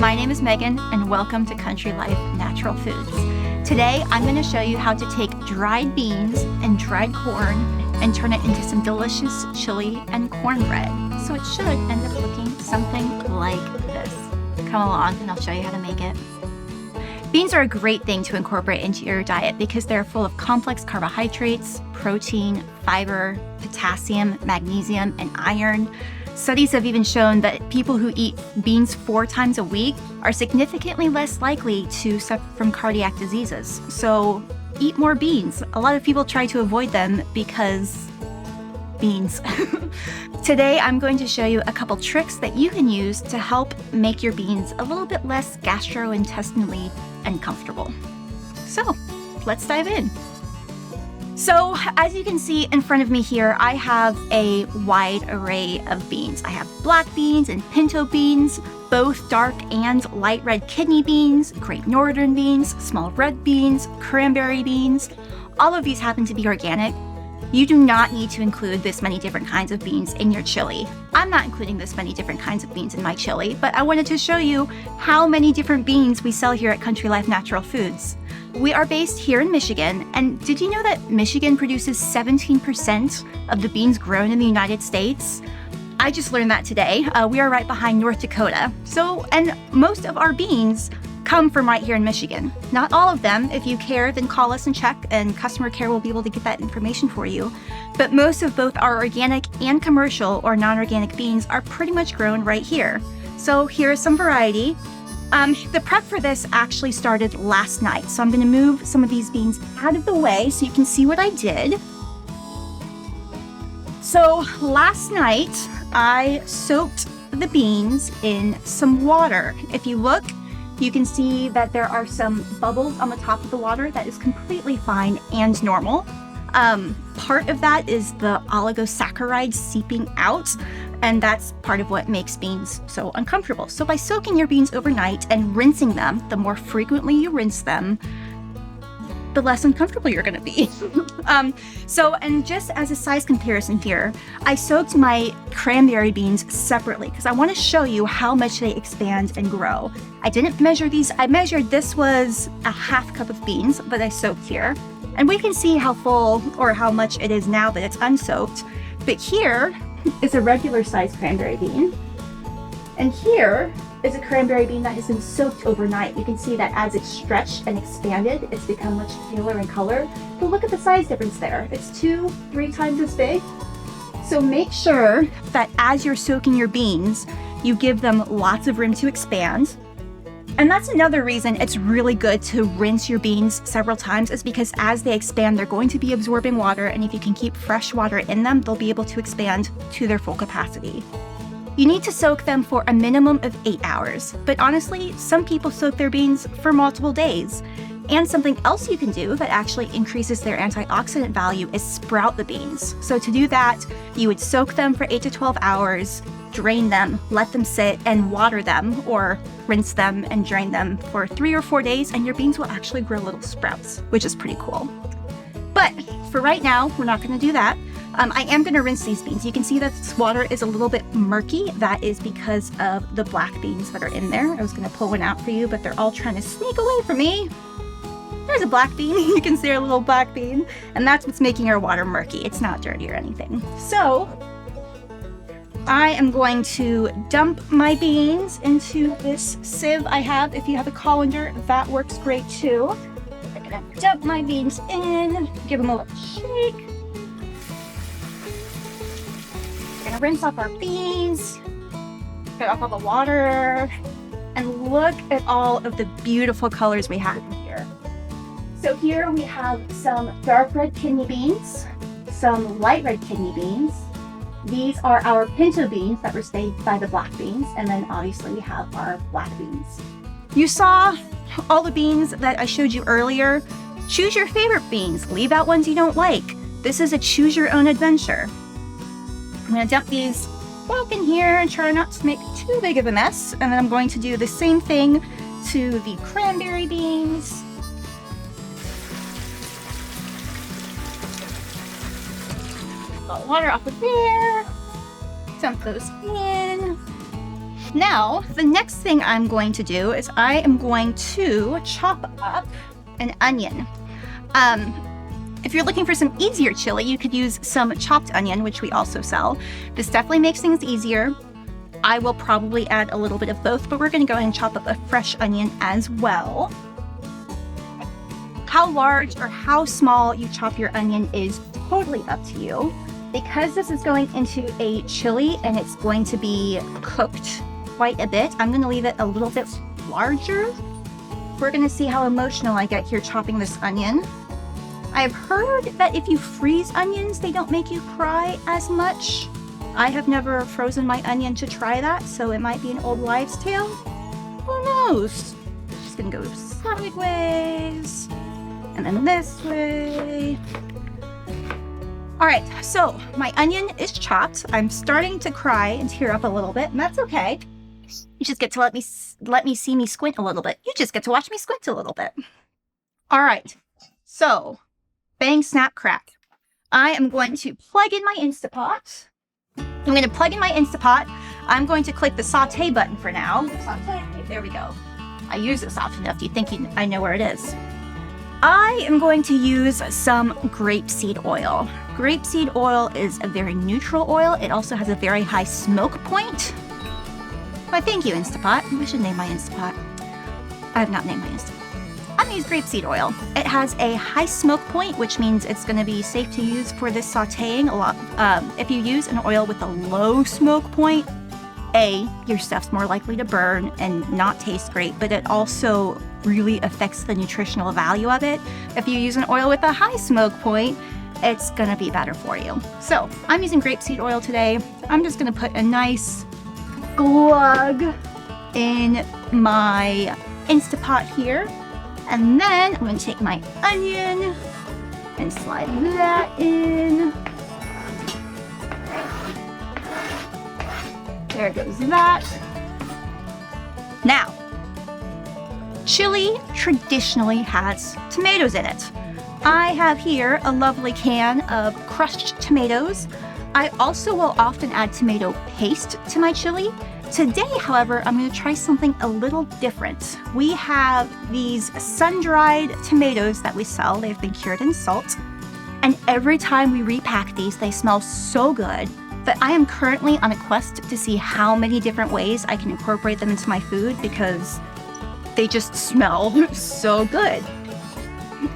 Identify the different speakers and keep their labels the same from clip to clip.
Speaker 1: my name is Megan and welcome to Country Life Natural Foods. Today I'm going to show you how to take dried beans and dried corn and turn it into some delicious chili and cornbread. So it should end up looking something like this. Come along and I'll show you how to make it. Beans are a great thing to incorporate into your diet because they're full of complex carbohydrates, protein, fiber, potassium, magnesium, and iron. Studies have even shown that people who eat beans 4 times a week are significantly less likely to suffer from cardiac diseases. So eat more beans. A lot of people try to avoid them because beans. Today, I'm going to show you a couple tricks that you can use to help make your beans a little bit less gastrointestinally uncomfortable. So let's dive in. So as you can see in front of me here, I have a wide array of beans. I have black beans and pinto beans, both dark and light red kidney beans, great northern beans, small red beans, cranberry beans. All of these happen to be organic. You do not need to include this many different kinds of beans in your chili. I'm not including this many different kinds of beans in my chili, but I wanted to show you how many different beans we sell here at Country Life Natural Foods. We are based here in Michigan, and did you know that Michigan produces 17% of the beans grown in the United States? I just learned that today. We are right behind North Dakota. And most of our beans come from right here in Michigan. Not all of them. If you care, then call us and check, and customer care will be able to get that information for you. But most of both our organic and commercial or non-organic beans are pretty much grown right here. So here is some variety. The prep for this actually started last night, so I'm going to move some of these beans out of the way so you can see what I did. So last night, I soaked the beans in some water. If you look, you can see that there are some bubbles on the top of the water. That is completely fine and normal. Part of that is the oligosaccharides seeping out, and that's part of what makes beans so uncomfortable. So by soaking your beans overnight and rinsing them, the more frequently you rinse them, the less uncomfortable you're gonna be. And just as a size comparison here, I soaked my cranberry beans separately because I wanna show you how much they expand and grow. I didn't measure these. I measured this was a half cup of beans that I soaked here. And we can see how full or how much it is now that it's unsoaked. But here is a regular size cranberry bean. And here is a cranberry bean that has been soaked overnight. You can see that as it's stretched and expanded, it's become much paler in color. But look at the size difference there. It's 2-3 times as big. So make sure that as you're soaking your beans, you give them lots of room to expand. And that's another reason it's really good to rinse your beans several times, is because as they expand, they're going to be absorbing water, and if you can keep fresh water in them, they'll be able to expand to their full capacity. You need to soak them for a minimum of 8 hours, but honestly, some people soak their beans for multiple days. And something else you can do that actually increases their antioxidant value is sprout the beans. So to do that, you would soak them for 8 to 12 hours, drain them, let them sit, and water them, or rinse them and drain them for 3 or 4 days, and your beans will actually grow little sprouts, which is pretty cool. But for right now, we're not going to do that. I am going to rinse these beans. You can see that this water is a little bit murky. That is because of the black beans that are in there. I was going to pull one out for you, but they're all trying to sneak away from me. There's a black bean. You can see our little black bean, and that's what's making our water murky. It's not dirty or anything. So I am going to dump my beans into this sieve I have. If you have a colander, that works great too. I'm gonna dump my beans in, give them a little shake. We're gonna rinse off our beans, get off all the water, and look at all of the beautiful colors we have in here. So here we have some dark red kidney beans, some light red kidney beans. These are our pinto beans that were stayed by the black beans, and then obviously we have our black beans. You saw all the beans that I showed you earlier. Choose your favorite beans, leave out ones you don't like. This is a choose your own adventure. I'm gonna dump these back in here and try not to make too big of a mess, and then I'm going to do the same thing to the cranberry beans. Got water off of there. Dump those in. Now, the next thing I'm going to do is I am going to chop up an onion. If you're looking for some easier chili, you could use some chopped onion, which we also sell. This definitely makes things easier. I will probably add a little bit of both, but we're going to go ahead and chop up a fresh onion as well. How large or how small you chop your onion is totally up to you. Because this is going into a chili and it's going to be cooked quite a bit, I'm going to leave it a little bit larger. We're going to see how emotional I get here chopping this onion. I've heard that if you freeze onions, they don't make you cry as much. I have never frozen my onion to try that, so it might be an old wives' tale. Who knows? Just gonna go sideways, and then this way. All right, so my onion is chopped. I'm starting to cry and tear up a little bit, and that's okay. You just get to let me see me squint a little bit. You just get to watch me squint a little bit. All right, so bang, snap, crack. I am going to plug in my Instapot. I'm going to plug in my Instapot. I'm going to click the sauté button for now. Sauté, there we go. I use this often enough. Do you think I know where it is? I am going to use some grapeseed oil. Grapeseed oil is a very neutral oil. It also has a very high smoke point. Why, thank you, Instapot. I should name my Instapot. I have not named my Instapot. I'm going to use grapeseed oil. It has a high smoke point, which means it's going to be safe to use for this sautéing a lot. If you use an oil with a low smoke point, your stuff's more likely to burn and not taste great, but it also really affects the nutritional value of it. If you use an oil with a high smoke point, it's going to be better for you. So I'm using grapeseed oil today. I'm just going to put a nice glug in my Instapot here. And then I'm going to take my onion and slide that in. There goes that. Now, chili traditionally has tomatoes in it. I have here a lovely can of crushed tomatoes. I also will often add tomato paste to my chili. Today, however, I'm going to try something a little different. We have these sun-dried tomatoes that we sell. They've been cured in salt. And every time we repack these, they smell so good that I am currently on a quest to see how many different ways I can incorporate them into my food because they just smell so good.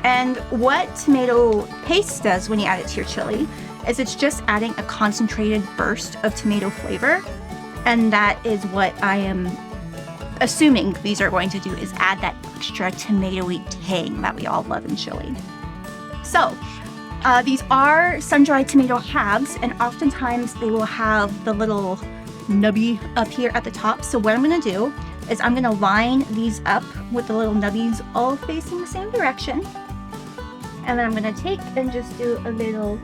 Speaker 1: And what tomato paste does when you add it to your chili is it's just adding a concentrated burst of tomato flavor. And that is what I am assuming these are going to do, is add that extra tomatoey tang that we all love in chili. So these are sun-dried tomato halves, and oftentimes they will have the little nubby up here at the top. So what I'm going to do is I'm going to line these up with the little nubbies all facing the same direction. And then I'm going to take and just do a little,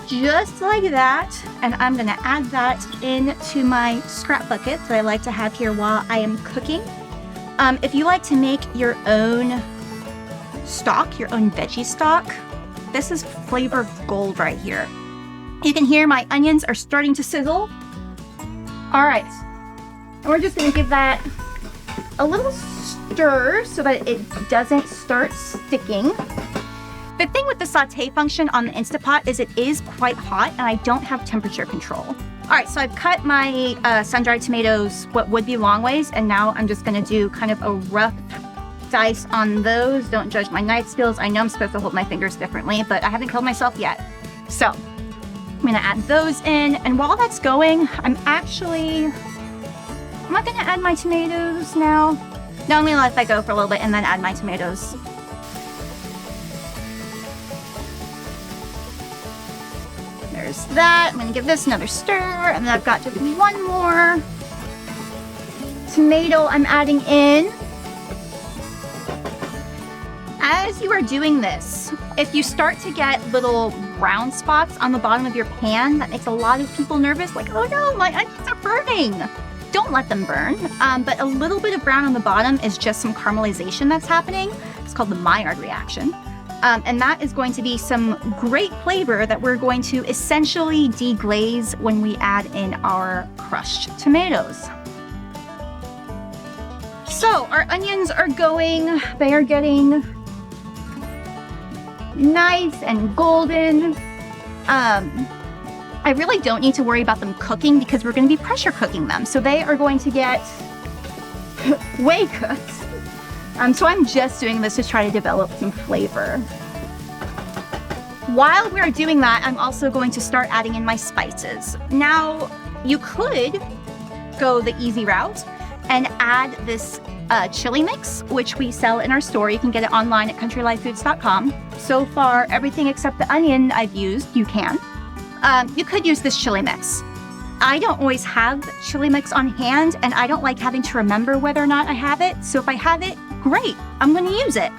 Speaker 1: just like that, and I'm going to add that into my scrap bucket that I like to have here while I am cooking. If you like to make your own stock, your own veggie stock, this is flavor gold right here. You can hear my onions are starting to sizzle. All right, and we're just going to give that a little stir so that it doesn't start sticking. The thing with the sauté function on the Instapot is it is quite hot and I don't have temperature control. All right, so I've cut my sun-dried tomatoes what would be long ways, and now I'm just gonna do kind of a rough dice on those. Don't judge my knife skills. I know I'm supposed to hold my fingers differently, but I haven't killed myself yet. So I'm gonna add those in, and while that's going, I'm not gonna add my tomatoes now. No, I'm gonna let that go for a little bit and then add my tomatoes. There's that. I'm gonna give this another stir, and then I've got just one more tomato I'm adding in. As you are doing this, if you start to get little brown spots on the bottom of your pan, that makes a lot of people nervous, like, oh no, my onions are burning. Don't let them burn, but a little bit of brown on the bottom is just some caramelization that's happening. It's called the Maillard reaction. And that is going to be some great flavor that we're going to essentially deglaze when we add in our crushed tomatoes. So our onions are they are getting nice and golden. I really don't need to worry about them cooking because we're going to be pressure cooking them. So they are going to get way cooked. So I'm just doing this to try to develop some flavor. While we're doing that, I'm also going to start adding in my spices. Now, you could go the easy route and add this chili mix, which we sell in our store. You can get it online at countrylifefoods.com. So far, everything except the onion I've used, you can. You could use this chili mix. I don't always have chili mix on hand, and I don't like having to remember whether or not I have it. So if I have it, great, I'm going to use it.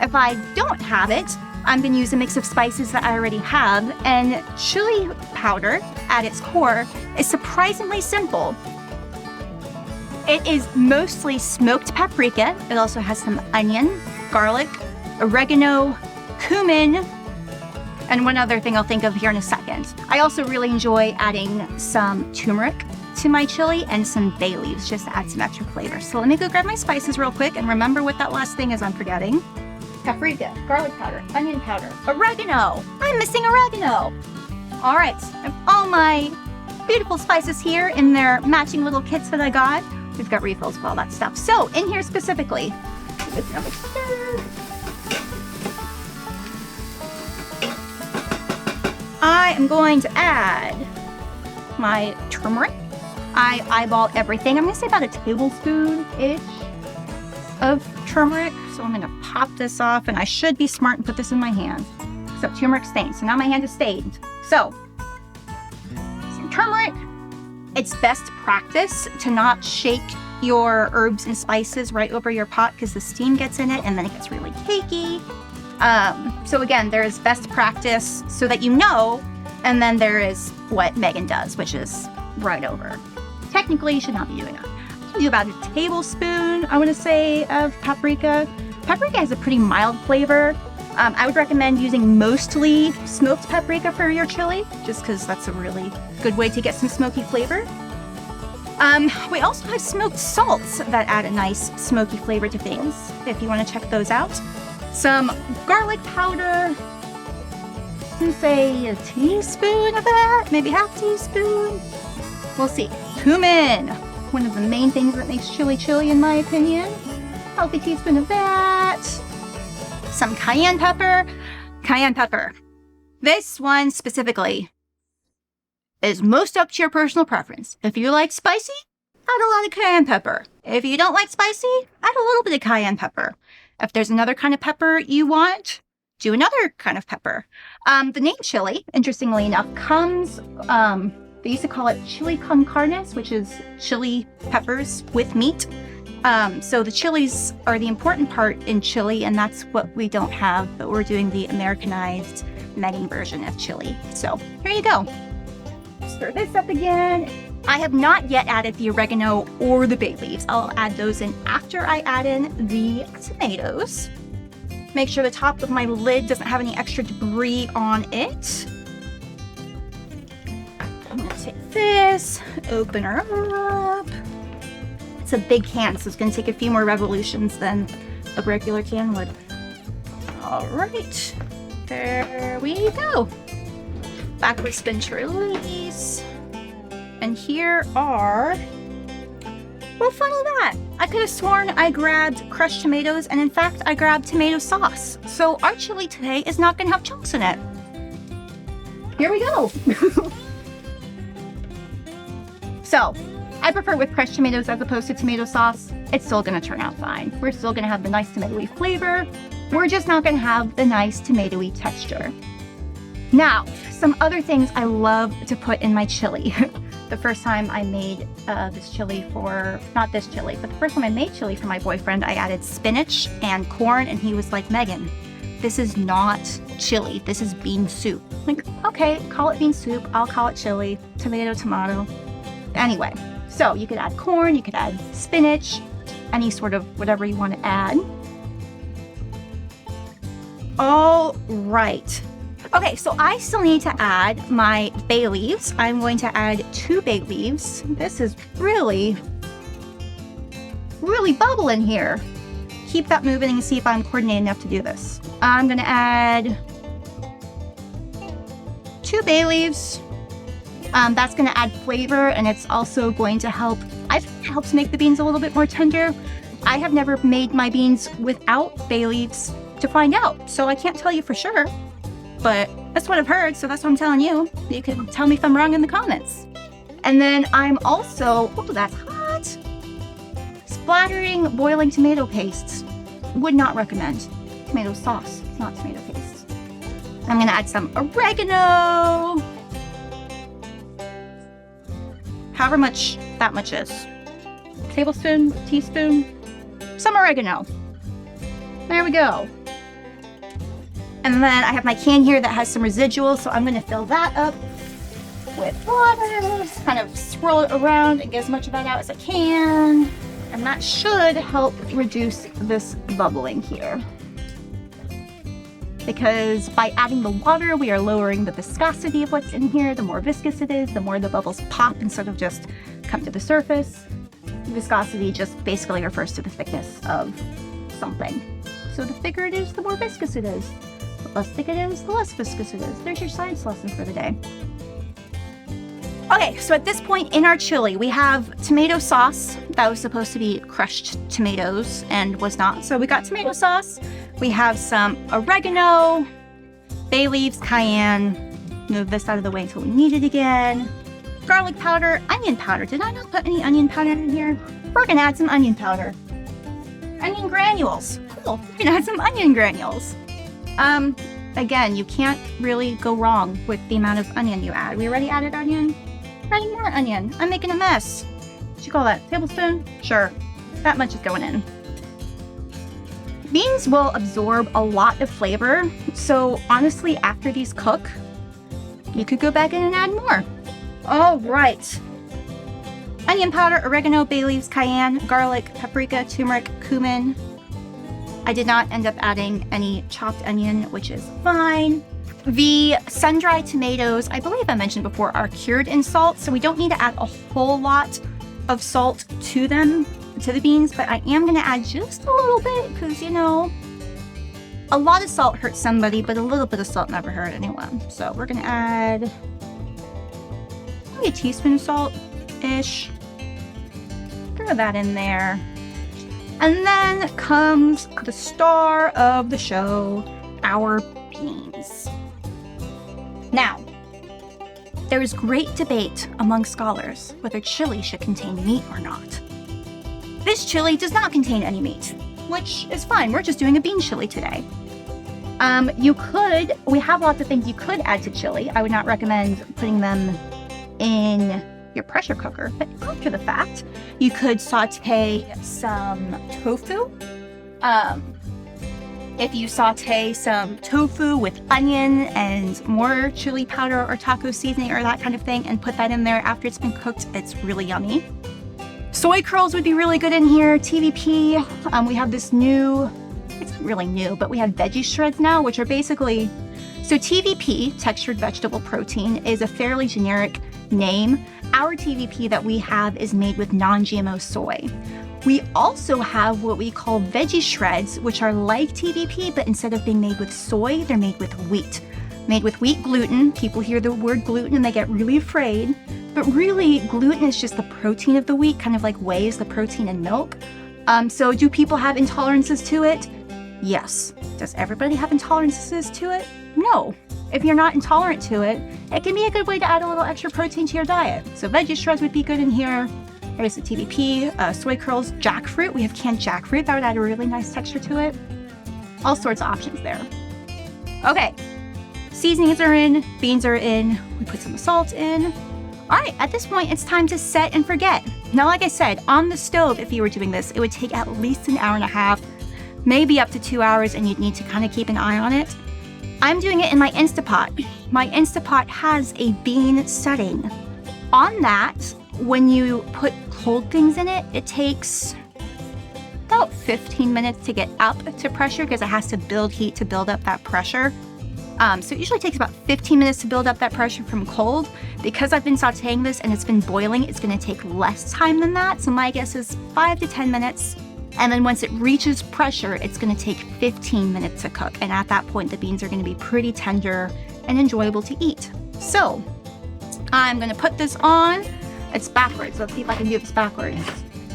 Speaker 1: If I don't have it, I'm going to use a mix of spices that I already have. And chili powder, at its core, is surprisingly simple. It is mostly smoked paprika. It also has some onion, garlic, oregano, cumin, and one other thing I'll think of here in a second. I also really enjoy adding some turmeric to my chili and some bay leaves just to add some extra flavor. So let me go grab my spices real quick and remember what that last thing is I'm forgetting. Paprika, garlic powder, onion powder, oregano. I'm missing oregano. All right, I have all my beautiful spices here in their matching little kits that I got. We've got refills for all that stuff. So in here specifically, I am going to add my turmeric. I eyeball everything. I'm going to say about a tablespoon-ish of turmeric. So I'm going to pop this off, and I should be smart and put this in my hand. So turmeric stained. So now my hand is stained. So some turmeric. It's best practice to not shake your herbs and spices right over your pot because the steam gets in it and then it gets really cakey. So again, there is best practice so that you know, and then there is what Megan does, which is right over. Technically, you should not be doing that. I do about a tablespoon, I want to say, of paprika. Paprika has a pretty mild flavor. I would recommend using mostly smoked paprika for your chili, just because that's a really good way to get some smoky flavor. We also have smoked salts that add a nice smoky flavor to things, if you want to check those out. Some garlic powder, and say a teaspoon of that, maybe half teaspoon. We'll see. Cumin, one of the main things that makes chili chili in my opinion. Healthy teaspoon of that. Some cayenne pepper. Cayenne pepper. This one specifically is most up to your personal preference. If you like spicy, add a lot of cayenne pepper. If you don't like spicy, add a little bit of cayenne pepper. If there's another kind of pepper you want, do another kind of pepper. The name chili, interestingly enough, comes, they used to call it chili con carnes, which is chili peppers with meat. So the chilies are the important part in chili, and that's what we don't have, but we're doing the Americanized Megan version of chili. So here you go. Stir this up again. I have not yet added the oregano or the bay leaves. I'll add those in after I add in the tomatoes. Make sure the top of my lid doesn't have any extra debris on it. I'm gonna take this, open her up. It's a big can, so it's gonna take a few more revolutions than a regular can would. All right, there we go. Backward spin to release. And here are, well, funny that. I could have sworn I grabbed crushed tomatoes, and in fact, I grabbed tomato sauce. So our chili today is not gonna have chunks in it. Here we go. So, I prefer with crushed tomatoes as opposed to tomato sauce. It's still gonna turn out fine. We're still gonna have the nice tomatoey flavor. We're just not gonna have the nice tomatoey texture. Now, some other things I love to put in my chili. The first time I made this chili for, not this chili, but the first time I made chili for my boyfriend, I added spinach and corn, and he was like, Megan, this is not chili, this is bean soup. I'm like, okay, call it bean soup, I'll call it chili, tomato, tomato. Anyway, so you could add corn, you could add spinach, any sort of whatever you want to add. All right. Okay, so I still need to add my bay leaves. I'm going to add 2 bay leaves. This is really bubbling here. Keep that moving and see if I'm coordinated enough to do this. I'm gonna add 2 bay leaves. That's gonna add flavor, and it's also going to help, I think it helps make the beans a little bit more tender. I have never made my beans without bay leaves to find out, so I can't tell you for sure, but that's what I've heard, so that's what I'm telling you. You can tell me if I'm wrong in the comments. And then I'm also, oh, that's hot, splattering boiling tomato paste. Would not recommend. Tomato sauce, not tomato paste. I'm gonna add some oregano. However much that much is. Tablespoon, teaspoon, some oregano. There we go. And then I have my can here that has some residual, so I'm gonna fill that up with water. Just kind of swirl it around and get as much of that out as I can. And that should help reduce this bubbling here. Because by adding the water, we are lowering the viscosity of what's in here. The more viscous it is, the more the bubbles pop instead of just come to the surface. Viscosity just basically refers to the thickness of something. So the thicker it is, the more viscous it is. The less thick it is, the less viscous it is. There's your science lesson for the day. Okay, so at this point in our chili, we have tomato sauce. That was supposed to be crushed tomatoes and was not. So we got tomato sauce. We have some oregano, bay leaves, cayenne. Move this out of the way until we need it again. Garlic powder, onion powder. Did I not put any onion powder in here? We're gonna add some onion powder. Onion granules. Cool, we're gonna add some onion granules. Again, you can't really go wrong with the amount of onion you add. We already added onion. Adding more onion. I'm making a mess. What you call that? Tablespoon? Sure. That much is going in. Beans will absorb a lot of flavor, so honestly, after these cook, you could go back in and add more. All right. Onion powder, oregano, bay leaves, cayenne, garlic, paprika, turmeric, cumin. I did not end up adding any chopped onion, which is fine. The sun-dried tomatoes, I believe I mentioned before, are cured in salt, so we don't need to add a whole lot of salt to them, to the beans, but I am gonna add just a little bit because, you know, a lot of salt hurts somebody, but a little bit of salt never hurt anyone. So we're gonna add maybe a teaspoon of salt-ish. Throw that in there. And then comes the star of the show, our beans. Now, there is great debate among scholars whether chili should contain meat or not. This chili does not contain any meat, which is fine. We're just doing a bean chili today. We have lots of things you could add to chili. I would not recommend putting them in your pressure cooker, but after the fact, you could saute some tofu. If you saute some tofu with onion and more chili powder or taco seasoning or that kind of thing and put that in there after it's been cooked, it's really yummy. Soy curls would be really good in here. TVP, we have this new, it's not really new, but we have veggie shreds now, which are basically, so TVP, textured vegetable protein, is a fairly generic name. Our TVP that we have is made with non-GMO soy. We also have what we call veggie shreds, which are like TVP, but instead of being made with soy, they're made with wheat. Made with wheat gluten. People hear the word gluten and they get really afraid, but really gluten is just the protein of the wheat, kind of like whey is the protein in milk. So do people have intolerances to it? Yes. Does everybody have intolerances to it? No. If you're not intolerant to it, it can be a good way to add a little extra protein to your diet. So veggie shreds would be good in here. There's the TVP, soy curls, jackfruit. We have canned jackfruit. That would add a really nice texture to it. All sorts of options there. Okay, seasonings are in, beans are in, we put some salt in. All right, at this point, it's time to set and forget. Now, like I said, on the stove, if you were doing this, it would take at least an hour and a half, maybe up to 2 hours, and you'd need to kind of keep an eye on it. I'm doing it in my Instapot. My Instapot has a bean setting. On that, when you put cold things in it, it takes about 15 minutes to get up to pressure because it has to build heat to build up that pressure. So it usually takes about 15 minutes to build up that pressure from cold. Because I've been sauteing this and it's been boiling, it's going to take less time than that. So my guess is 5 to 10 minutes. And then once it reaches pressure, it's going to take 15 minutes to cook. And at that point, the beans are going to be pretty tender and enjoyable to eat. So I'm going to put this on. It's backwards. Let's see if I can do this backwards.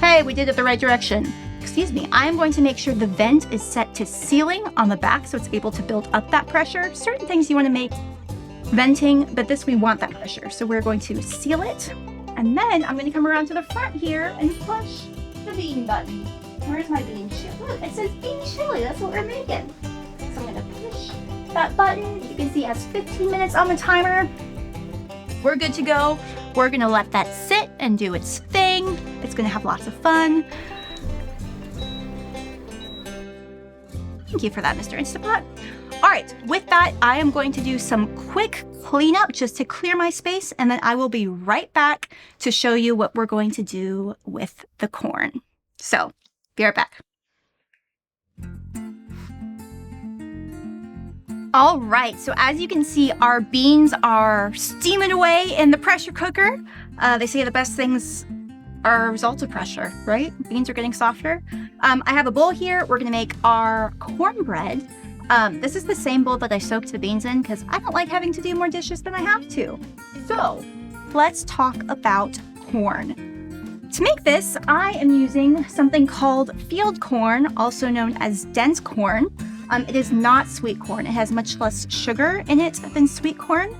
Speaker 1: Hey, we did it the right direction. Excuse me. I am going to make sure the vent is set to sealing on the back so it's able to build up that pressure. Certain things you want to make venting, but this we want that pressure. So we're going to seal it. And then I'm going to come around to the front here and push the bean button. Where's my bean chili? Look, it says bean chili. That's what we're making. So I'm going to push that button. You can see it has 15 minutes on the timer. We're good to go. We're going to let that sit and do its thing. It's going to have lots of fun. Thank you for that, Mr. Instapot. All right, with that, I am going to do some quick cleanup just to clear my space, and then I will be right back to show you what we're going to do with the corn. So, be right back. All right, so as you can see, our beans are steaming away in the pressure cooker. They say the best things are a result of pressure, right? Beans are getting softer. I have a bowl here. We're gonna make our cornbread. This is the same bowl that I soaked the beans in because I don't like having to do more dishes than I have to. So let's talk about corn. To make this, I am using something called field corn, also known as dense corn. It is not sweet corn. It has much less sugar in it than sweet corn.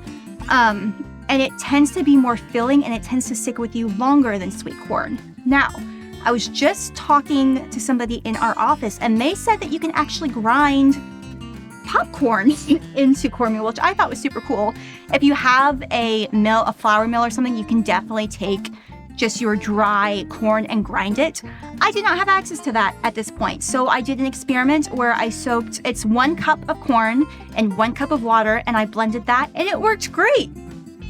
Speaker 1: And it tends to be more filling and it tends to stick with you longer than sweet corn. Now, I was just talking to somebody in our office and they said that you can actually grind popcorn into cornmeal, which I thought was super cool. If you have a mill, a flour mill or something, you can definitely take just your dry corn and grind it. I did not have access to that at this point. So I did an experiment where I soaked, it's 1 cup of corn and 1 cup of water, and I blended that and it worked great.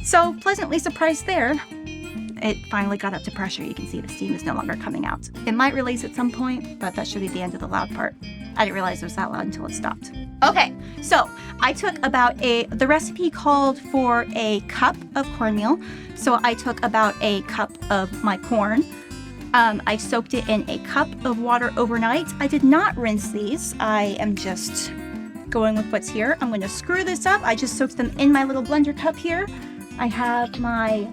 Speaker 1: So pleasantly surprised there. It finally got up to pressure. You can see the steam is no longer coming out. It might release at some point, but that should be the end of the loud part. I didn't realize it was that loud until it stopped. Okay, so I took about the recipe called for a cup of cornmeal. So I took about a cup of my corn. I soaked it in a cup of water overnight. I did not rinse these. I am just going with what's here. I'm going to screw this up. I just soaked them in my little blender cup here. I have my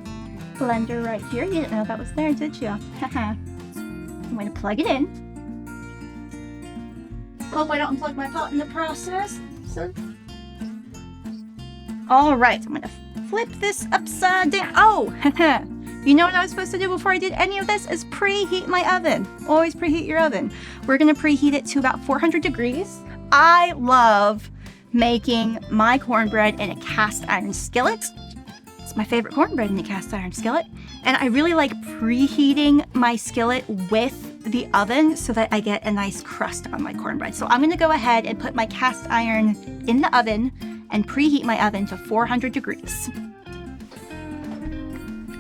Speaker 1: blender right here. You didn't know that was there, did you? I'm going to plug it in. Hope I don't unplug my pot in the process. So, all right, I'm going to flip this upside down. Oh, you know what I was supposed to do before I did any of this is preheat my oven. Always preheat your oven. We're going to preheat it to about 400 degrees. I love making my cornbread in a cast iron skillet. It's my favorite cornbread in a cast iron skillet. And I really like preheating my skillet with the oven so that I get a nice crust on my cornbread. So I'm going to go ahead and put my cast iron in the oven and preheat my oven to 400 degrees.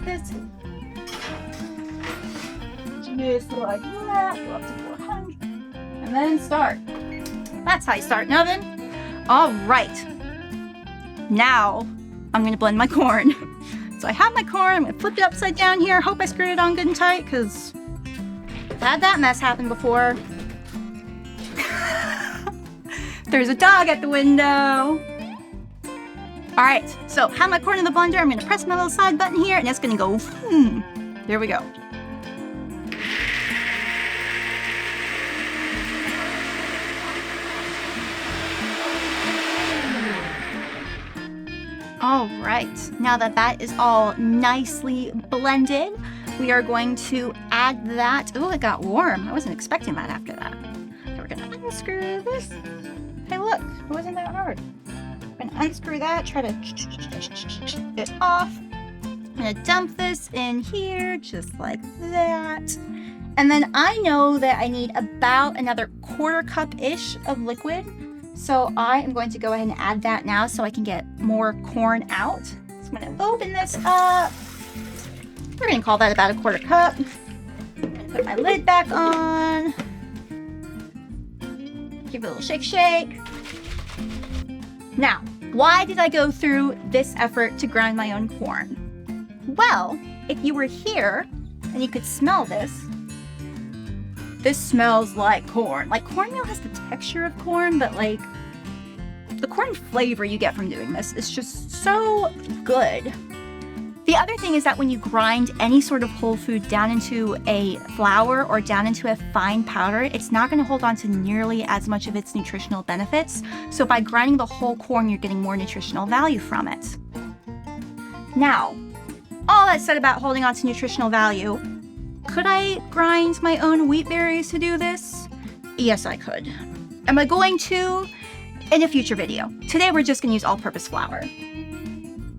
Speaker 1: This just like that, go up to 400, and then start. That's how you start an oven. All right. Now I'm going to blend my corn. So I have my corn. I'm going to flip it upside down here. Hope I screwed it on good and tight because I've had that mess happen before. There's a dog at the window. All right, so have my corn in the blender. I'm going to press my little side button here and it's going to go, There we go. All right, now that that is all nicely blended, we are going to add that. Oh, it got warm. I wasn't expecting that after that. So we're gonna unscrew this. Hey, look, it wasn't that hard. I'm gonna unscrew that, try to it off. I'm gonna dump this in here, just like that. And then I know that I need about another 1/4 cup-ish of liquid. So I am going to go ahead and add that now so I can get more corn out. So I'm going to open this up. We're going to call that about a 1/4 cup. I'm going to put my lid back on. Give it a little shake, shake. Now, why did I go through this effort to grind my own corn? Well, if you were here and you could smell this, this smells like corn. Like cornmeal has the texture of corn, but like the corn flavor you get from doing this is just so good. The other thing is that when you grind any sort of whole food down into a flour or down into a fine powder, it's not going to hold on to nearly as much of its nutritional benefits. So by grinding the whole corn, you're getting more nutritional value from it. Now, all that said about holding on to nutritional value, could I grind my own wheat berries to do this? Yes, I could. Am I going to? In a future video. Today we're just going to use all-purpose flour,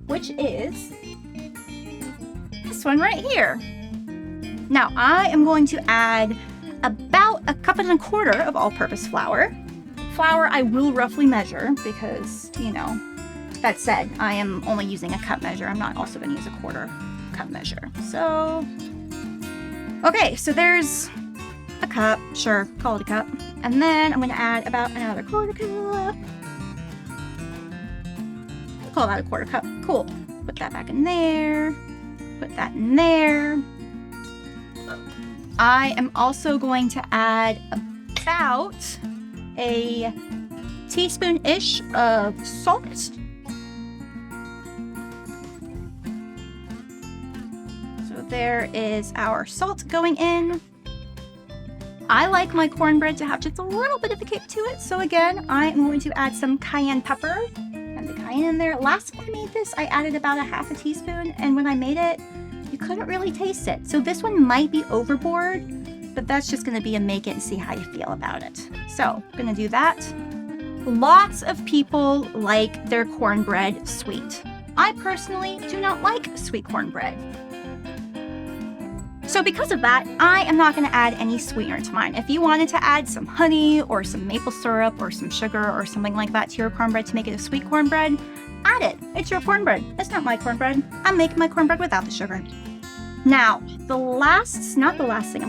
Speaker 1: which is this one right here. Now I am going to add about 1.25 cups of all-purpose flour. Flour I will roughly measure because, you know, that said, I am only using a cup measure. I'm not also going to use a 1/4 cup measure. So, okay, so there's a cup, sure, call it a cup. And then I'm going to add about another 1/4 cup. Call that a 1/4 cup. Cool. Put that back in there. Put that in there. I am also going to add about a teaspoon-ish of salt. So there is our salt going in. I like my cornbread to have just a little bit of a kick to it. So again, I am going to add some cayenne pepper and the cayenne in there. Last time I made this, I added about 1/2 teaspoon. And when I made it, you couldn't really taste it. So this one might be overboard, but that's just going to be a make it and see how you feel about it. So I'm going to do that. Lots of people like their cornbread sweet. I personally do not like sweet cornbread. So because of that, I am not going to add any sweetener to mine. If you wanted to add some honey or some maple syrup or some sugar or something like that to your cornbread to make it a sweet cornbread, add it. It's your cornbread. It's not my cornbread. I'm making my cornbread without the sugar. Now, the second to last thing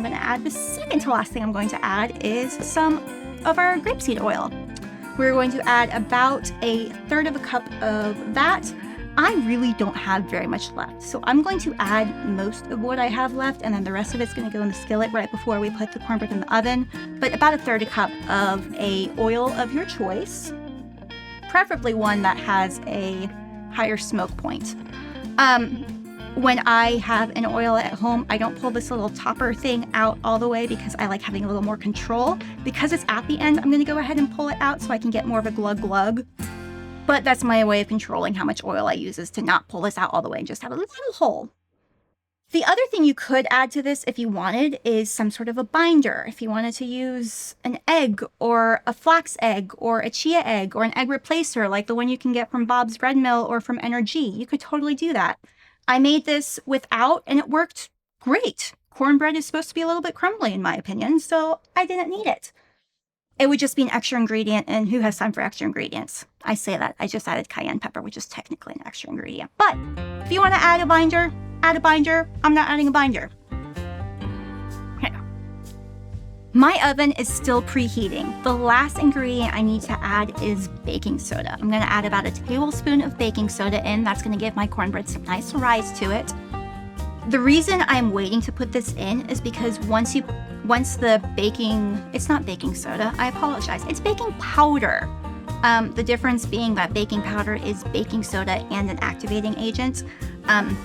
Speaker 1: I'm going to add is some of our grapeseed oil. We're going to add about 1/3 cup of that. I really don't have very much left, so I'm going to add most of what I have left, and then the rest of it's going to go in the skillet right before we put the cornbread in the oven. But about 1/3 cup of a oil of your choice, preferably one that has a higher smoke point. When I have an oil at home, I don't pull this little topper thing out all the way because I like having a little more control. Because it's at the end, I'm going to go ahead and pull it out so I can get more of a glug. But that's my way of controlling how much oil I use, is to not pull this out all the way and just have a little hole. The other thing you could add to this if you wanted is some sort of a binder. If you wanted to use an egg or a flax egg or a chia egg or an egg replacer like the one you can get from Bob's Bread Mill or from NRG, you could totally do that. I made this without and it worked great. Cornbread is supposed to be a little bit crumbly in my opinion, so I didn't need it. It would just be an extra ingredient, and who has time for extra ingredients? I say that. I just added cayenne pepper, which is technically an extra ingredient. But if you want to add a binder, add a binder. I'm not adding a binder. Okay. My oven is still preheating. The last ingredient I need to add is baking soda. I'm going to add about 1 tablespoon of baking soda in. That's going to give my cornbread some nice rise to it. The reason I'm waiting to put this in is because once the baking, it's not baking soda, I apologize, it's baking powder. The difference being that baking powder is baking soda and an activating agent.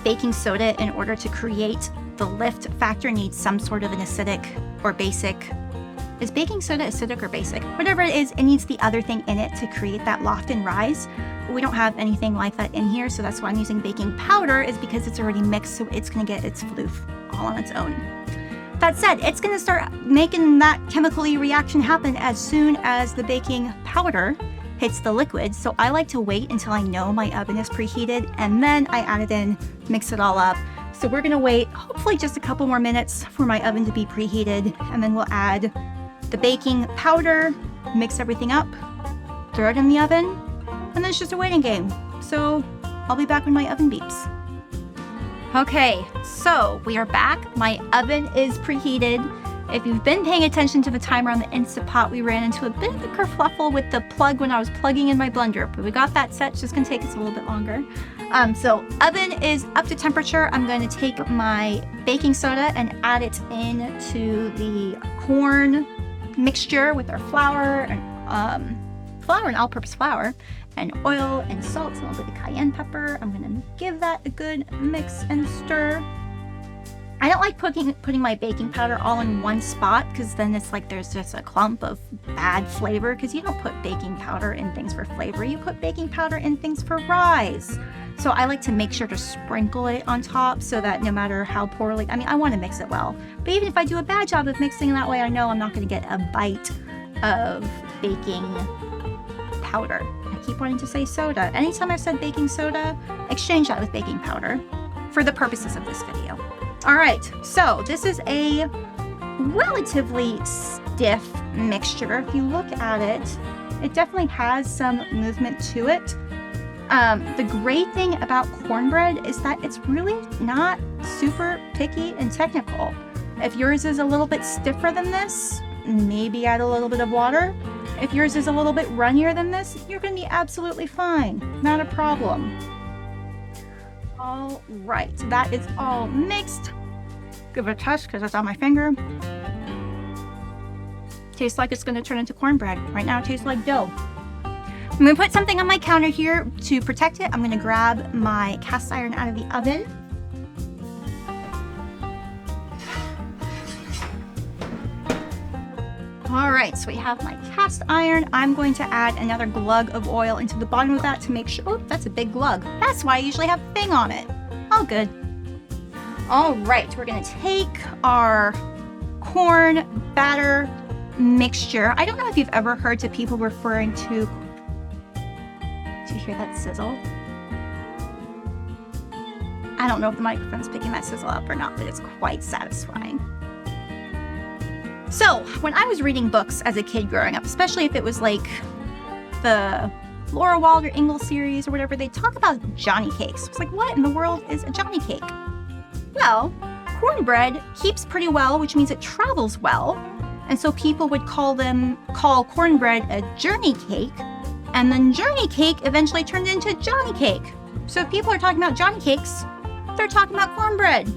Speaker 1: Baking soda, in order to create the lift factor, needs some sort of an acidic or basic. Is baking soda acidic or basic? Whatever it is, it needs the other thing in it to create that loft and rise. We don't have anything like that in here, so that's why I'm using baking powder, is because it's already mixed, so it's going to get its floof all on its own. That said, it's going to start making that chemically reaction happen as soon as the baking powder hits the liquid, so I like to wait until I know my oven is preheated, and then I add it in, mix it all up. So we're going to wait hopefully just a couple more minutes for my oven to be preheated, and then we'll add the baking powder, mix everything up, throw it in the oven, and then it's just a waiting game. So I'll be back when my oven beeps. Okay, so we are back. My oven is preheated. If you've been paying attention to the timer on the Instant Pot, we ran into a bit of a kerfluffle with the plug when I was plugging in my blender, but we got that set. It's just gonna take us a little bit longer. So oven is up to temperature. I'm going to take my baking soda and add it into the corn mixture with our flour and all-purpose flour and oil and salt and a little bit of cayenne pepper. I'm gonna give that a good mix and stir. I don't like putting my baking powder all in one spot, because then it's like there's just a clump of bad flavor, because you don't put baking powder in things for flavor. You put baking powder in things for rise. So I like to make sure to sprinkle it on top so that no matter how poorly, I mean, I want to mix it well. But even if I do a bad job of mixing that way, I know I'm not going to get a bite of baking powder. I keep wanting to say soda. Anytime I've said baking soda, exchange that with baking powder for the purposes of this video. All right, so this is a relatively stiff mixture. If you look at it, it definitely has some movement to it. The great thing about cornbread is that it's really not super picky and technical. If yours is a little bit stiffer than this, maybe add a little bit of water. If yours is a little bit runnier than this, you're gonna be absolutely fine. Not a problem. All right, that is all mixed. Give it a touch because it's on my finger. Tastes like it's gonna turn into cornbread. Right now it tastes like dough. I'm gonna put something on my counter here to protect it. I'm gonna grab my cast iron out of the oven. All right, so we have my cast iron. I'm going to add another glug of oil into the bottom of that to make sure, oh, that's a big glug. That's why I usually have a thing on it. All good. All right, we're gonna take our corn batter mixture. I don't know if you've ever heard to people referring to, do you hear that sizzle? I don't know if the microphone's picking that sizzle up or not, but it's quite satisfying. So, when I was reading books as a kid growing up, especially if it was like the Laura Wilder Ingalls series or whatever, they talk about Johnny cakes. It's like, what in the world is a Johnny cake? Well, cornbread keeps pretty well, which means it travels well. And so people would call cornbread a journey cake. And then journey cake eventually turned into Johnny cake. So if people are talking about Johnny cakes, they're talking about cornbread.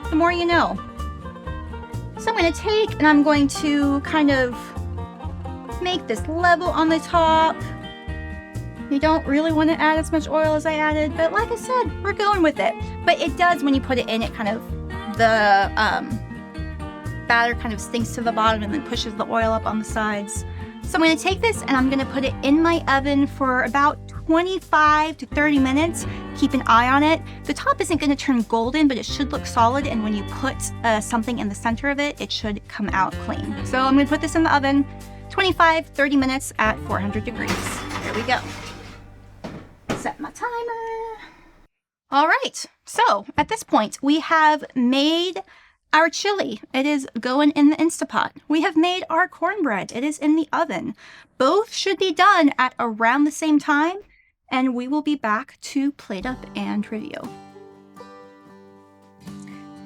Speaker 1: The more you know. So I'm going to take and I'm going to kind of make this level on the top. You don't really want to add as much oil as I added, but like I said, we're going with it. But it does, when you put it in, it kind of, the batter kind of sinks to the bottom and then pushes the oil up on the sides. So I'm going to take this and I'm going to put it in my oven for about 25 to 30 minutes. Keep an eye on it. The top isn't going to turn golden, but it should look solid. And when you put something in the center of it, it should come out clean. So I'm going to put this in the oven, 25-30 minutes at 400 degrees. Here we go. Set my timer. All right, so at this point, we have made our chili. It is going in the Instapot. We have made our cornbread. It is in the oven. Both should be done at around the same time, and we will be back to plate up and review.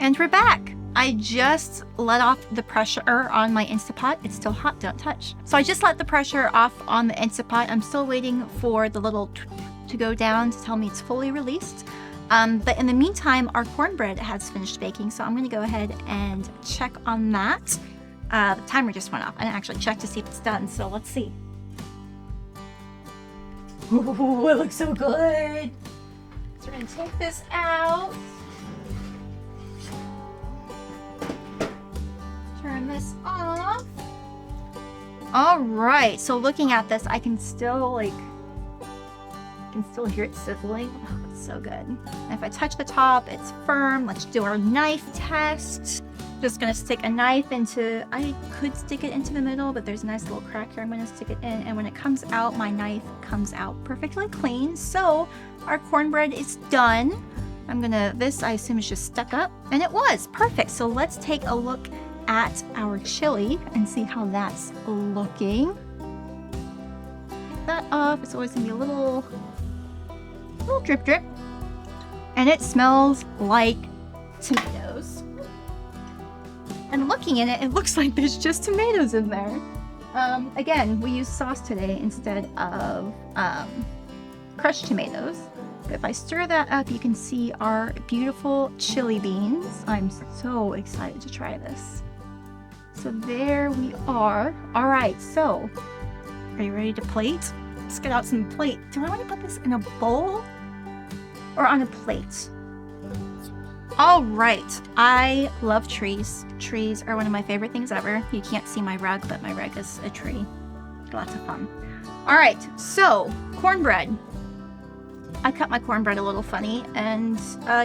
Speaker 1: And we're back. I just let off the pressure on my Instapot. It's still hot, don't touch. So I just let the pressure off on the Instapot. I'm still waiting for the little to go down to tell me it's fully released. But in the meantime, our cornbread has finished baking, so I'm going to go ahead and check on that. The timer just went off. I didn't actually check to see if it's done, so let's see. Ooh, it looks so good. So we're going to take this out. Turn this off. All right, so looking at this, I can still hear it sizzling. Oh, it's so good. And if I touch the top, it's firm. Let's do our knife test. Just gonna stick a knife into, I could stick it into the middle, but there's a nice little crack here. I'm gonna stick it in, and when it comes out, my knife comes out perfectly clean. So our cornbread is done. This I assume is just stuck up, and it was perfect. So let's take a look at our chili and see how that's looking. Take that off. It's always gonna be a little drip drip, and it smells like tomatoes. And looking in it, it looks like there's just tomatoes in there. Again, we use sauce today instead of crushed tomatoes. But if I stir that up, you can see our beautiful chili beans. I'm so excited to try this. So there we are. All right, so are you ready to plate? Let's get out some plate. Do I want to put this in a bowl or on a plate? All right, I love trees. Trees are one of my favorite things ever. You can't see my rug, but my rug is a tree. Lots of fun. All right, so cornbread. I cut my cornbread a little funny, and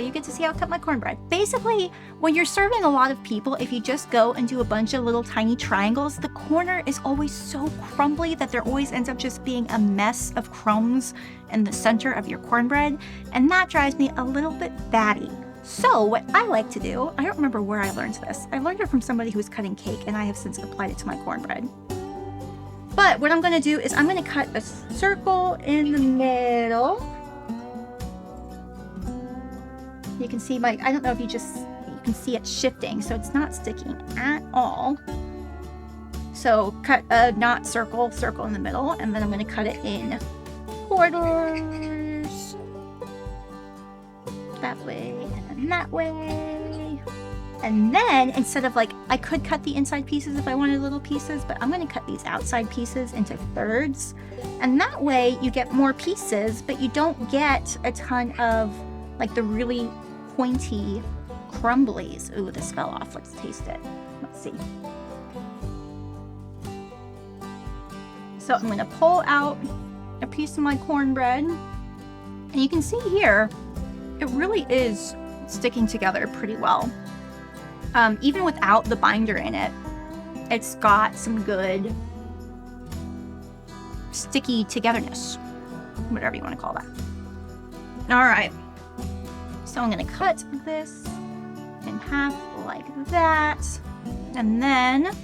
Speaker 1: you get to see how I cut my cornbread. Basically, when you're serving a lot of people, if you just go and do a bunch of little tiny triangles, the corner is always so crumbly that there always ends up just being a mess of crumbs in the center of your cornbread, and that drives me a little bit batty. So what I like to do, I don't remember where I learned this. I learned it from somebody who was cutting cake, and I have since applied it to my cornbread. But what I'm going to do is I'm going to cut a circle in the middle. You can see I don't know if you can see it shifting, so it's not sticking at all. So cut a knot circle in the middle, and then I'm going to cut it in quarters. That way and that way. And then instead of I could cut the inside pieces if I wanted little pieces, but I'm going to cut these outside pieces into thirds. And that way you get more pieces, but you don't get a ton of the really pointy crumblies. Ooh, this fell off. Let's taste it. Let's see. So I'm going to pull out a piece of my cornbread, and you can see here, it really is sticking together pretty well. Even without the binder in it, it's got some good sticky togetherness, whatever you want to call that. All right. So I'm going to cut this in half like that, and then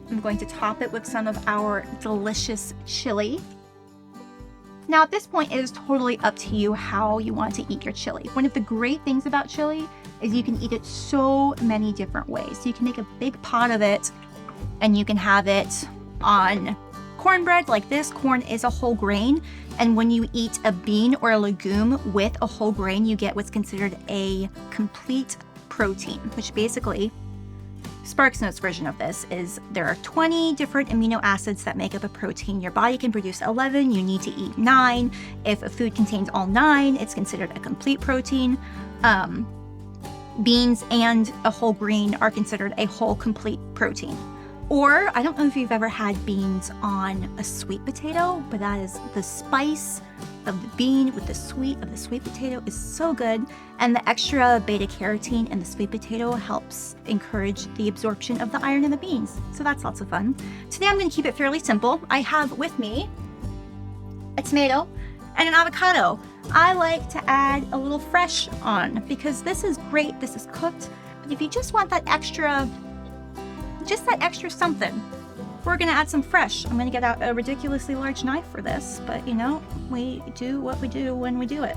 Speaker 1: I'm going to top it with some of our delicious chili. Now at this point, it is totally up to you how you want to eat your chili. One of the great things about chili is you can eat it so many different ways. So you can make a big pot of it, and you can have it on cornbread like this. Corn is a whole grain, and when you eat a bean or a legume with a whole grain, you get what's considered a complete protein, which basically, SparkNotes version of this is there are 20 different amino acids that make up a protein. Your body can produce 11, you need to eat 9. If a food contains all 9, it's considered a complete protein. Beans and a whole grain are considered a whole complete protein. Or, I don't know if you've ever had beans on a sweet potato, but that is the spice of the bean with the sweet of the sweet potato is so good. And the extra beta carotene in the sweet potato helps encourage the absorption of the iron in the beans. So that's lots of fun. Today I'm going to keep it fairly simple. I have with me a tomato and an avocado. I like to add a little fresh on because this is great. This is cooked. But if you just want that extra, just that extra something, we're going to add some fresh. I'm going to get out a ridiculously large knife for this, but you know, we do what we do when we do it.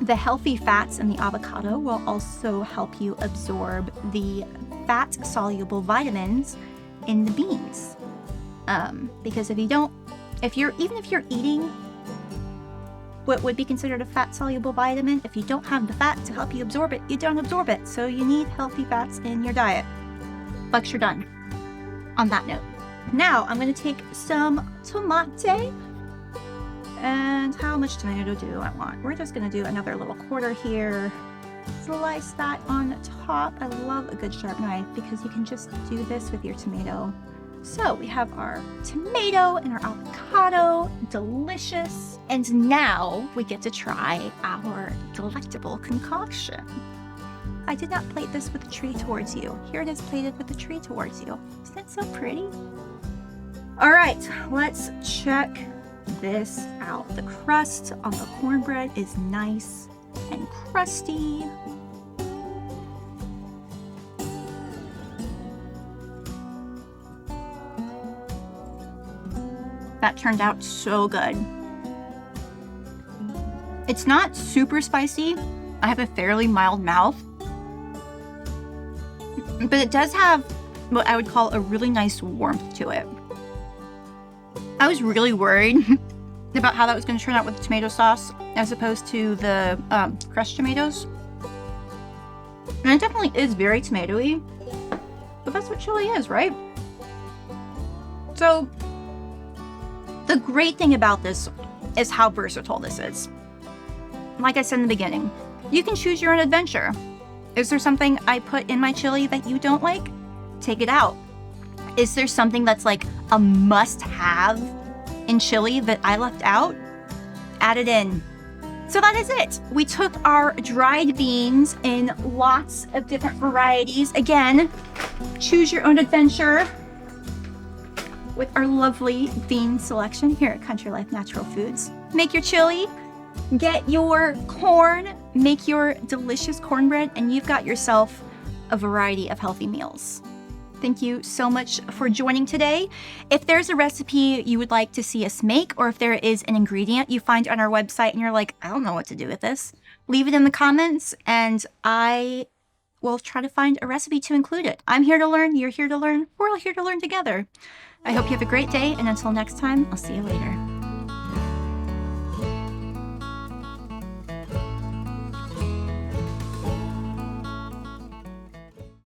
Speaker 1: The healthy fats in the avocado will also help you absorb the fat-soluble vitamins in the beans. Because if you're eating what would be considered a fat-soluble vitamin, if you don't have the fat to help you absorb it, you don't absorb it. So you need healthy fats in your diet. Lecture done. On that note, now I'm going to take some tomate. And how much tomato do I want? We're just going to do another little quarter here. Slice that on top. I love a good sharp knife because you can just do this with your tomato. So we have our tomato and our avocado, delicious. And now we get to try our delectable concoction. I did not plate this with a tree towards you. Here it is plated with a tree towards you. Isn't that so pretty? All right, let's check this out. The crust on the cornbread is nice and crusty. That turned out so good. It's not super spicy. I have a fairly mild mouth. but it does have what I would call a really nice warmth to it. I was really worried about how that was going to turn out with the tomato sauce as opposed to the crushed tomatoes. And it definitely is very tomatoey, but that's what chili is, right? So the great thing about this is how versatile this is. Like I said in the beginning, you can choose your own adventure. Is there something I put in my chili that you don't like? Take it out. Is there something that's like a must-have in chili that I left out? Add it in. So that is it. We took our dried beans in lots of different varieties. Again, choose your own adventure with our lovely bean selection here at Country Life Natural Foods. Make your chili, get your corn, make your delicious cornbread, and you've got yourself a variety of healthy meals. Thank you so much for joining today. If there's a recipe you would like to see us make, or if there is an ingredient you find on our website and you're like, I don't know what to do with this, leave it in the comments and I will try to find a recipe to include it. I'm here to learn, you're here to learn, we're all here to learn together. I hope you have a great day, and until next time, I'll see you later.